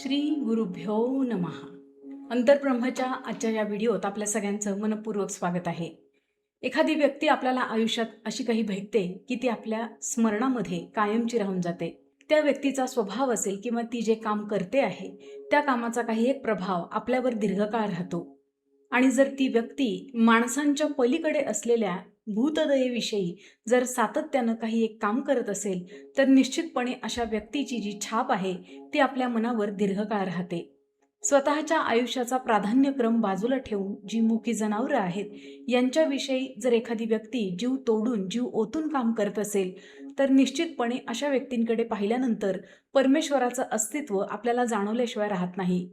श्री गुरुभ्यो नमः. अंतर्ब्रह्मच्या आजच्या या व्हिडिओत आपल्या सगळ्यांचं मनपूर्वक स्वागत आहे. एखादी व्यक्ती आपल्याला आयुष्यात अशी काही भेटते की ती आपल्या स्मरणामध्ये कायमची राहून जाते. त्या व्यक्तीचा स्वभाव असेल किंवा ती जे काम करते आहे त्या कामाचा काही एक प्रभाव आपल्यावर दीर्घकाळ राहतो. आणि जर ती व्यक्ती माणसांच्या पलीकडे असलेल्या भूतदयेविषयी जर सातत्यानं काही एक काम करत असेल तर निश्चितपणे अशा व्यक्तीची जी छाप आहे ती आपल्या मनावर दीर्घकाळ राहते. स्वतःच्या आयुष्याचा प्राधान्यक्रम बाजूला ठेवून जी मुकी जनावरं आहेत यांच्याविषयी जर एखादी व्यक्ती जीव तोडून जीव ओतून काम करत असेल तर निश्चितपणे अशा व्यक्तींकडे पाहिल्यानंतर परमेश्वराचं अस्तित्व आपल्याला जाणवल्याशिवाय राहत नाही.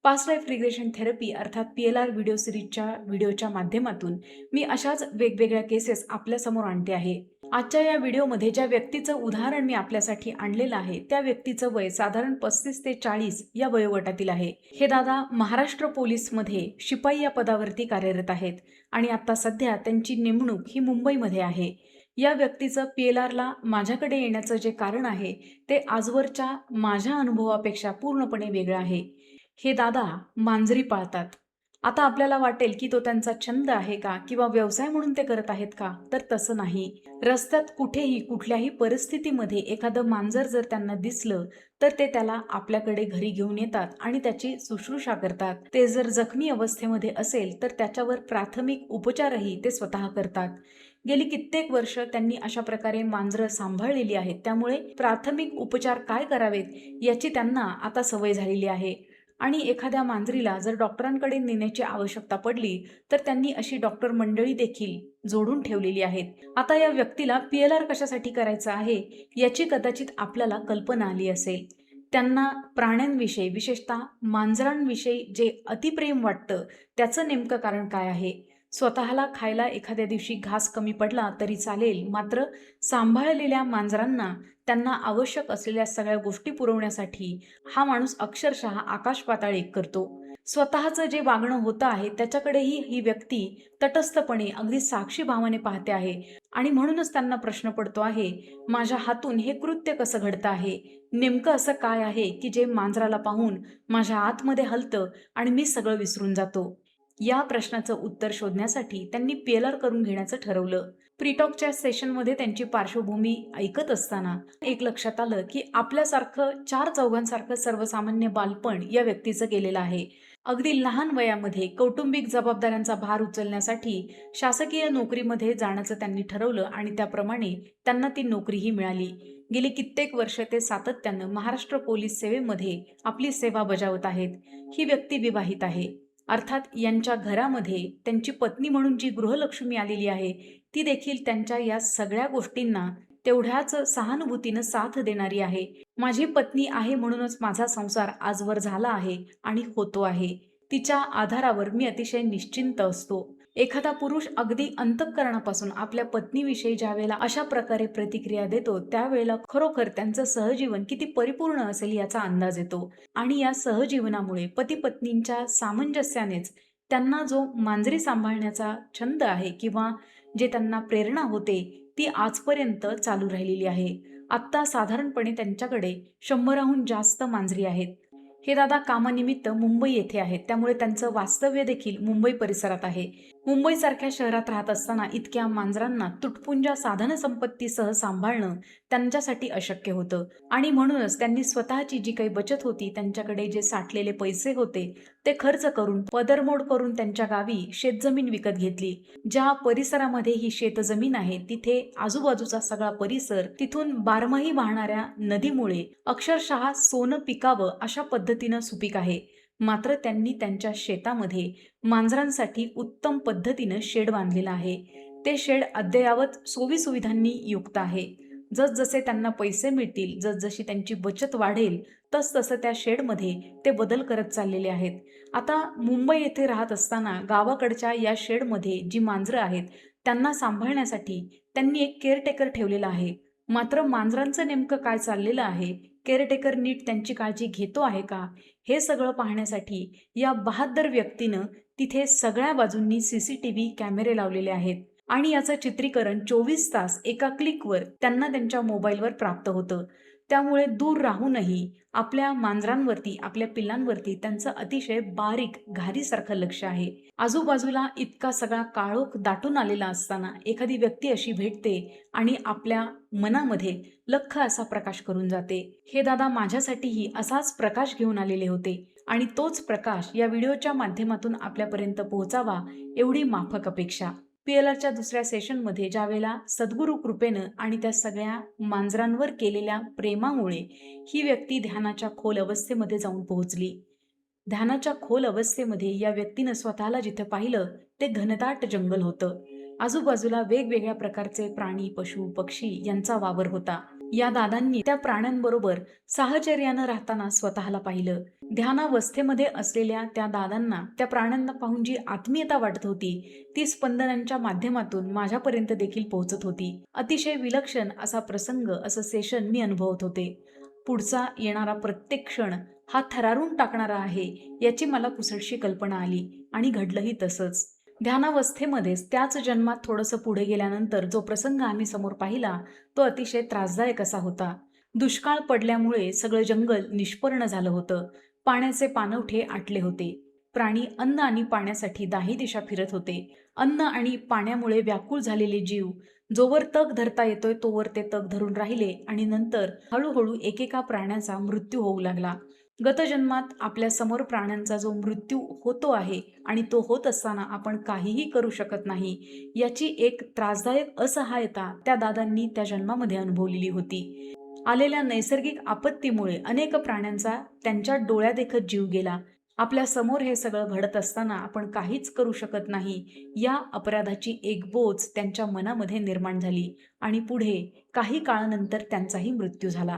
पास्ट लाईफ रिग्रेशन थेरपी अर्थात PLR व्हिडिओ सिरीजच्या व्हिडिओच्या माध्यमातून मी अशाच वेगवेगळ्या केसेस आपल्यासमोर आणते आहे. आजच्या या व्हिडिओमध्ये ज्या व्यक्तीचं उदाहरण मी आपल्यासाठी आणलेलं आहे त्या व्यक्तीचं वय साधारण 35 ते 40 या वयोगटातील आहे. हे दादा महाराष्ट्र पोलीसमध्ये शिपाई या पदावरती कार्यरत आहेत आणि आता सध्या त्यांची नेमणूक ही मुंबईमध्ये आहे. या व्यक्तीचं PLRला माझ्याकडे येण्याचं जे कारण आहे ते आजवरच्या माझ्या अनुभवापेक्षा पूर्णपणे वेगळं आहे. हे दादा मांजरी पाळतात. आता आपल्याला वाटेल की तो त्यांचा छंद आहे का किंवा व्यवसाय म्हणून ते करत आहेत का, तर तसं नाही. रस्त्यात कुठेही कुठल्याही परिस्थितीमध्ये एखादं मांजर जर त्यांना दिसलं तर ते त्याला आपल्याकडे घरी घेऊन येतात आणि त्याची शुश्रूषा करतात. ते जर जखमी अवस्थेमध्ये असेल तर त्याच्यावर प्राथमिक उपचारही ते स्वतः करतात. गेली कित्येक वर्ष त्यांनी अशा प्रकारे मांजरं सांभाळलेली आहेत, त्यामुळे प्राथमिक उपचार काय करावेत याची त्यांना आता सवय झालेली आहे. आणि एखाद्या मांजरीला जर डॉक्टरांकडे नेण्याची आवश्यकता पडली तर त्यांनी अशी डॉक्टर मंडळी देखील जोडून ठेवलेली आहेत. आता या व्यक्तीला PLR कशासाठी करायचं आहे याची कदाचित आपल्याला कल्पना आली असेल. त्यांना प्राण्यांविषयी विशेषतः मांजरांविषयी जे अतिप्रेम वाटतं त्याचं नेमकं कारण काय आहे. स्वतःला खायला एखाद्या दिवशी घास कमी पडला तरी चालेल, मात्र सांभाळलेल्या मांजरांना त्यांना आवश्यक असलेल्या सगळ्या गोष्टी पुरवण्यासाठी हा माणूस अक्षरशः आकाश पाताळ एक करतो. स्वतःचं जे वागणं होतं आहे त्याच्याकडेही ही व्यक्ती तटस्थपणे अगदी साक्षी भावाने पाहते आहे आणि म्हणूनच त्यांना प्रश्न पडतो आहे, माझ्या हातून हे कृत्य कसं घडतं आहे. नेमकं असं काय आहे की जे मांजराला पाहून माझ्या आतमध्ये हलतं आणि मी सगळं विसरून जातो. या प्रश्नाचं उत्तर शोधण्यासाठी त्यांनी PLR करून घेण्याचं ठरवलं. प्रीटॉकच्या सेशनमध्ये त्यांची पार्श्वभूमी ऐकत असताना एक लक्षात आलं की आपल्यासारखं 4 चौघांसारखं सर्वसामान्य बालपण या व्यक्तीचं गेलेलं आहे. अगदी लहान वयामध्ये कौटुंबिक जबाबदाऱ्यांचा भार उचलण्यासाठी शासकीय नोकरीमध्ये जाण्याचं त्यांनी ठरवलं आणि त्याप्रमाणे त्यांना ती नोकरीही मिळाली. गेली कित्येक वर्ष ते सातत्यानं महाराष्ट्र पोलीस सेवेमध्ये आपली सेवा बजावत आहेत. ही व्यक्ती विवाहित आहे. अर्थात यांच्या घरामध्ये त्यांची पत्नी म्हणून जी गृहलक्ष्मी आलेली आहे ती देखील त्यांच्या या सगळ्या गोष्टींना तेवढ्याच सहानुभूतीनं साथ देणारी आहे. माझी पत्नी आहे म्हणूनच माझा संसार आजवर झाला आहे आणि होतो आहे. तिच्या आधारावर मी अतिशय निश्चिंत असतो. एखादा पुरुष अगदी अंतःकरणापासून आपल्या पत्नीविषयी ज्या वेळेला अशा प्रकारे प्रतिक्रिया देतो त्यावेळेला खरोखर त्यांचं सहजीवन किती परिपूर्ण असेल याचा अंदाज येतो. आणि या सहजीवनामुळे पती पत्नींच्या सामंजस्यानेच त्यांना जो मांजरी सांभाळण्याचा छंद आहे किंवा जे त्यांना प्रेरणा होते ती आजपर्यंत चालू राहिलेली आहे. आत्ता साधारणपणे त्यांच्याकडे 100हून जास्त मांजरी आहेत. हे दादा कामानिमित्त मुंबई येथे आहेत, त्यामुळे त्यांचं वास्तव्य देखील मुंबई परिसरात आहे. मुंबईसारख्या शहरात राहत असताना इतक्या मांजरांना तुटपुंजा साधनसंपत्तीसह सांभाळणं त्यांच्यासाठी अशक्य होतं आणि म्हणूनच त्यांनी स्वतःची जी काही बचत होती, त्यांच्याकडे जे साठलेले पैसे होते ते खर्च करून पदरमोड करून त्यांच्या गावी शेतजमीन विकत घेतली. ज्या परिसरामध्ये ही शेतजमीन आहे तिथे आजूबाजूचा सगळा परिसर तिथून बारमाही वाहणाऱ्या नदीमुळे अक्षरशः सोनं पिकावं अशा पद्धतीनं सुपीक आहे. मात्र त्यांनी त्यांच्या शेतामध्ये मांजरांसाठी उत्तम पद्धतीनं शेड बांधलेलं आहे. ते शेड अद्ययावत सोयीसुविधांनी युक्त आहे. जसजसे त्यांना पैसे मिळतील, जसजशी त्यांची बचत वाढेल तसतसं त्या शेडमध्ये ते बदल करत चाललेले आहेत. आता मुंबई येथे राहत असताना गावाकडच्या या शेडमध्ये जी मांजरं आहेत त्यांना सांभाळण्यासाठी त्यांनी एक केअरटेकर ठेवलेला आहे. मात्र मांजरांचं नेमकं काय चाललेलं आहे, केअरटेकर नीट त्यांची काळजी घेतो आहे का, हे सगळं पाहण्यासाठी या बहाद्दर व्यक्तीनं तिथे सगळ्या बाजूंनी CCTV कॅमेरे लावलेले आहेत आणि याचं चित्रीकरण 24 तास एका क्लिकवर त्यांना त्यांच्या मोबाईलवर प्राप्त होतं. त्यामुळे दूर राहूनही आपल्या मांजरांवरती, आपल्या पिल्लांवरती त्यांचं अतिशय बारीक घारीसारखं लक्ष आहे. आजूबाजूला इतका सगळा काळोख दाटून आलेला असताना एखादी व्यक्ती अशी भेटते आणि आपल्या मनामध्ये लख्ख असा प्रकाश करून जाते. हे दादा माझ्यासाठीही असाच प्रकाश घेऊन आलेले होते आणि तोच प्रकाश या व्हिडिओच्या माध्यमातून आपल्यापर्यंत पोहोचावा एवढी माफक अपेक्षा. PLRच्या दुसऱ्या सेशनमध्ये ज्यावेळेला सद्गुरू कृपेनं आणि त्या सगळ्या मांजरांवर केलेल्या प्रेमामुळे ही व्यक्ती ध्यानाच्या खोल अवस्थेमध्ये जाऊन पोहोचली. ध्यानाच्या खोल अवस्थेमध्ये या व्यक्तीनं स्वतःला जिथे पाहिलं ते घनदाट जंगल होतं. आजूबाजूला वेगवेगळ्या प्रकारचे प्राणी, पशु, पक्षी यांचा वावर होता. या दादांनी त्या प्राण्यांबरोबर साहचर्यानं राहताना स्वतःला पाहिलं. ध्यानावस्थेमध्ये असलेल्या त्या दादांना त्या प्राण्यांना पाहून जी आत्मीयता वाटत होती ती स्पंदनांच्या माध्यमातून माझ्यापर्यंत देखील पोहोचत होती. अतिशय विलक्षण असा प्रसंग, असं सेशन मी अनुभवत होते. पुढचा येणारा प्रत्येक क्षण हा थरारून टाकणारा आहे याची मला पुसटशी कल्पना आली आणि घडलंही तसंच. ध्यानावस्थेमध्येच त्याच जन्मात थोडंसं पुढे गेल्यानंतर जो प्रसंग आम्ही समोर पाहिला तो अतिशय त्रासदायक असा होता. दुष्काळ पडल्यामुळे सगळं जंगल निष्पर्ण झालं होतं. पाण्याचे पाणवठे आटले होते. प्राणी अन्न आणि पाण्यासाठी दाही दिशा फिरत होते. अन्न आणि पाण्यामुळे व्याकुळ झालेले जीव जोवर तग धरता येतोय तोवर ते तग धरून राहिले आणि नंतर हळूहळू एकेका प्राण्याचा मृत्यू होऊ लागला. गतजन्मात आपल्या समोर प्राण्यांचा जो मृत्यू होतो आहे आणि तो होत असताना आपण काहीही करू शकत नाही याची एक त्रासदायक असहायता त्या दादांनी त्या जन्मामध्ये अनुभवलेली होती. आलेल्या नैसर्गिक आपत्तीमुळे अनेक प्राण्यांचा त्यांच्या डोळ्यादेखत जीव गेला. आपल्या समोर हे सगळं घडत असताना आपण काहीच करू शकत नाही या अपराधाची एक बोच त्यांच्या मनामध्ये निर्माण झाली आणि पुढे काही काळानंतर त्यांचाही मृत्यू झाला.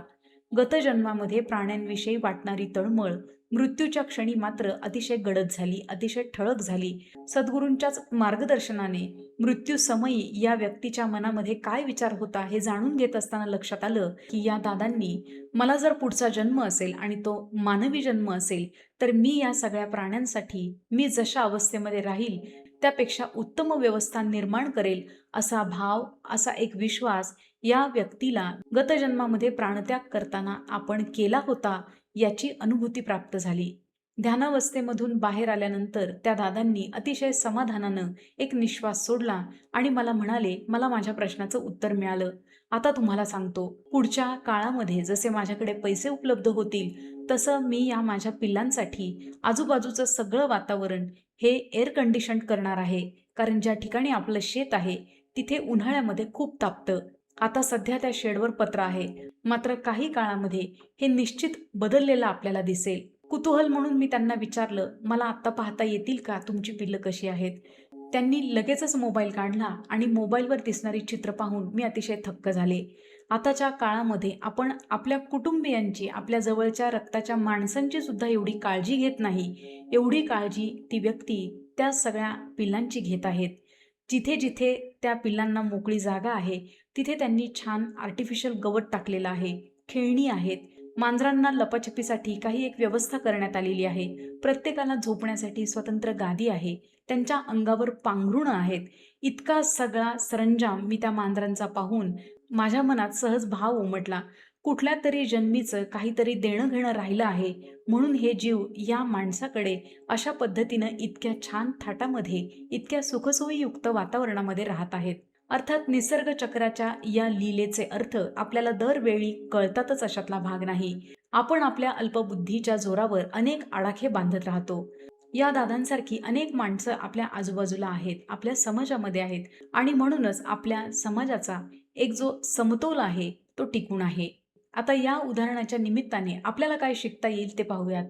गतजन्मामध्ये प्राण्यांविषयी वाटणारी तळमळ मृत्यूच्या क्षणी मात्र अतिशय गडद झाली, अतिशय ठळक झाली. सद्गुरूंच्याच मार्गदर्शनाने मृत्यूसमयी या व्यक्तीच्या मनामध्ये काय विचार होता हे जाणून घेत असताना लक्षात आलं की या दादांनी मला जर पुढचा जन्म असेल आणि तो मानवी जन्म असेल तर मी या सगळ्या प्राण्यांसाठी मी जशा अवस्थेमध्ये राहील त्यापेक्षा उत्तम व्यवस्था निर्माण करेल असा भाव, असा एक विश्वास या व्यक्तीला गतजन्मामध्ये प्राणत्याग करताना आपण केला होता याची अनुभूती प्राप्त झाली. ध्यानावस्थेमधून बाहेर आल्यानंतर त्या दादांनी अतिशय समाधानानं एक निश्वास सोडला आणि मला म्हणाले, मला माझ्या प्रश्नाचं उत्तर मिळालं. आता तुम्हाला सांगतो, पुढच्या काळामध्ये जसे माझ्याकडे पैसे उपलब्ध होतील तसं मी या माझ्या पिल्लांसाठी आजूबाजूचं सगळं वातावरण हे एअर कंडिशन करणार आहे. कारण ज्या ठिकाणी आपलं शेत आहे तिथे उन्हाळ्यामध्ये खूप तापतं. आता सध्या त्या शेडवर पत्र आहे, मात्र काही काळामध्ये हे निश्चित बदललेलं आपल्याला दिसेल. कुतूहल म्हणून मी त्यांना विचारलं, मला आत्ता पाहता येतील का तुमची पिल्लं कशी आहेत? त्यांनी लगेचच मोबाईल काढला आणि मोबाईलवर दिसणारी चित्र पाहून मी अतिशय थक्क झाले. आताच्या काळामध्ये आपण आपल्या कुटुंबियांची, आपल्या जवळच्या रक्ताच्या माणसांची सुद्धा एवढी काळजी घेत नाही, एवढी काळजी ती व्यक्ती त्या सगळ्या पिल्लांची घेत आहेत. जिथे जिथे त्या पिल्लांना मोकळी जागा आहे तिथे त्यांनी छान आर्टिफिशियल गवत टाकलेलं आहे, खेळणी आहेत. मांजरांना लपाछपीसाठी काही एक व्यवस्था करण्यात आलेली आहे. प्रत्येकाला झोपण्यासाठी स्वतंत्र गादी आहे. त्यांच्या अंगावर पांघरुणं आहेत. इतका सगळा सरंजाम मी त्या मांजरांचा पाहून माझ्या मनात सहज भाव उमटला. कुठल्या तरी जन्मीचं काहीतरी देणं घेणं राहिलं आहे म्हणून हे जीव या माणसाकडे अशा पद्धतीनं इतक्या छान थाटामध्ये, इतक्या सुखसोयीयुक्त वातावरणामध्ये राहत आहेत. अर्थात निसर्ग चक्राच्या या लीलेचे अर्थ आपल्याला दरवेळी कळतातच अशातला भाग नाही. आपण आपल्या अल्पबुद्धीच्या जोरावर अनेक आडाखे बांधत राहतो. या दादांसारखी अनेक माणसं आपल्या आजूबाजूला आहेत, आपल्या समाजामध्ये आहेत आणि म्हणूनच आपल्या समाजाचा एक जो समतोल आहे तो टिकून आहे. आता या उदाहरणाच्या निमित्ताने आपल्याला काय शिकता येईल ते पाहूयात.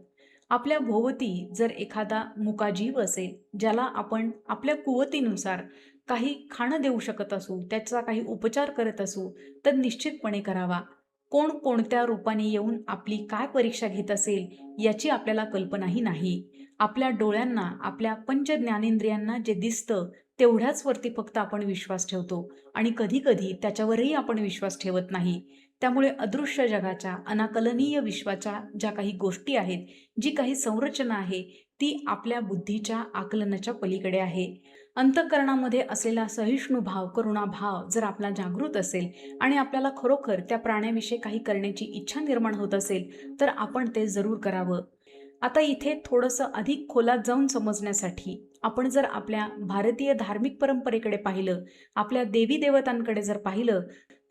आपल्या भोवती जर एखादा मुका जीव असेल ज्याला आपण आपल्या कुवतीनुसार काही खाणं देऊ शकत असू, त्याचा काही उपचार करत असू तर निश्चितपणे करावा. कोण कोणत्या रूपाने येऊन आपली काय परीक्षा घेत असेल याची आपल्याला कल्पनाही नाही. आपल्या डोळ्यांना, आपल्या पंच ज्ञानेंद्रियांना जे दिसतं तेवढ्याच वरती फक्त आपण विश्वास ठेवतो आणि कधी कधी त्याच्यावरही आपण विश्वास ठेवत नाही. त्यामुळे अदृश्य जगाच्या, अनाकलनीय विश्वाच्या ज्या काही गोष्टी आहेत, जी काही संरचना आहे ती आपल्या बुद्धीच्या आकलनाच्या पलीकडे आहे. अंतःकरणामध्ये असलेला सहिष्णू भाव, करुणा भाव जर आपला जागृत असेल आणि आपल्याला खरोखर त्या प्राण्याविषयी काही करण्याची इच्छा निर्माण होत असेल, तर आपण ते जरूर करावं. आता इथे थोडंसं अधिक खोलात जाऊन समजण्यासाठी आपण जर आपल्या भारतीय धार्मिक परंपरेकडे पाहिलं, आपल्या देवी देवतांकडे जर पाहिलं,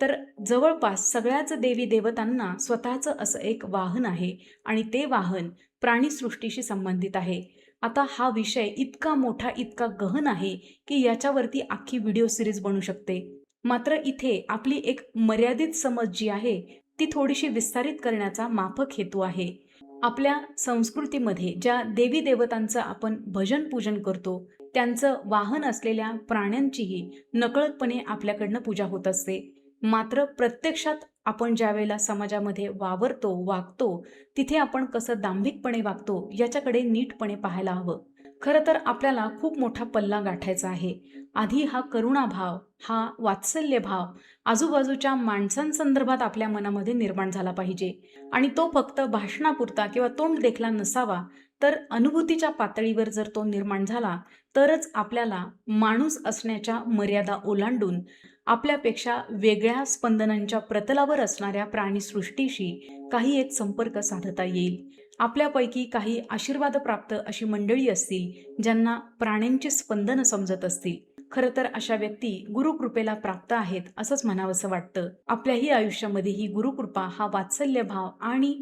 तर जवळपास सगळ्याच देवी देवतांना स्वतःचं असं एक वाहन आहे आणि ते वाहन प्राणीसृष्टीशी संबंधित आहे. आता हा विषय इतका मोठा, इतका गहन आहे की याच्यावरती अख्खी व्हिडिओ सिरीज बनू शकते. मात्र इथे आपली एक मर्यादित समज जी आहे ती थोडीशी विस्तारित करण्याचा माफक हेतू आहे. आपल्या संस्कृतीमध्ये ज्या देवी देवतांचं आपण भजन पूजन करतो, त्यांचं वाहन असलेल्या प्राण्यांचीही नकळतपणे आपल्याकडनं पूजा होत असते. मात्र प्रत्यक्षात आपण ज्या वेळेला समाजामध्ये वावरतो, वागतो, तिथे आपण कसं दांभिकपणे वागतो याच्याकडे नीटपणे पाहायला हवं. खरं तर आपल्याला खूप मोठा पल्ला गाठायचा आहे. आधी हा करुणाभाव, हा वात्सल्य भाव आजूबाजूच्या माणसांसंदर्भात आपल्या मनामध्ये निर्माण झाला पाहिजे आणि तो फक्त भाषणापुरता किंवा तोंड देखला नसावा, तर अनुभूतीच्या पातळीवर जर तो निर्माण झाला, तरच आपल्याला माणूस असण्याच्या मर्यादा ओलांडून आपल्यापेक्षा वेगळ्या स्पंदनांच्या प्रतलावर असणाऱ्या प्राणीसृष्टीशी काही एक संपर्क साधता येईल. आपल्यापैकी काही आशीर्वादप्राप्त अशी मंडळी असतील, ज्यांना प्राण्यांची स्पंदनं समजत असतील. खरं तर अशा व्यक्ती गुरुकृपेला प्राप्त आहेत असंच म्हणावंसं वाटतं. आपल्याही आयुष्यामध्ये ही गुरुकृपा, हा वात्सल्य भाव आणि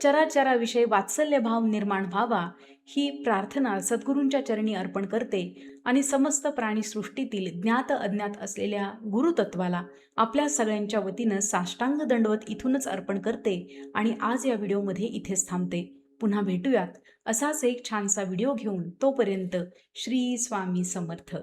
चराचराविषयी वात्सल्य भाव निर्माण व्हावा, ही प्रार्थना सद्गुरूंच्या चरणी अर्पण करते आणि समस्त प्राणीसृष्टीतील ज्ञात अज्ञात असलेल्या गुरुतत्वाला आपल्या सगळ्यांच्या वतीनं साष्टांग दंडवत इथूनच अर्पण करते आणि आज या व्हिडिओमध्ये इथेच थांबते. पुन्हा भेटूयात असाच एक छानसा व्हिडिओ घेऊन. तोपर्यंत श्री स्वामी समर्थ.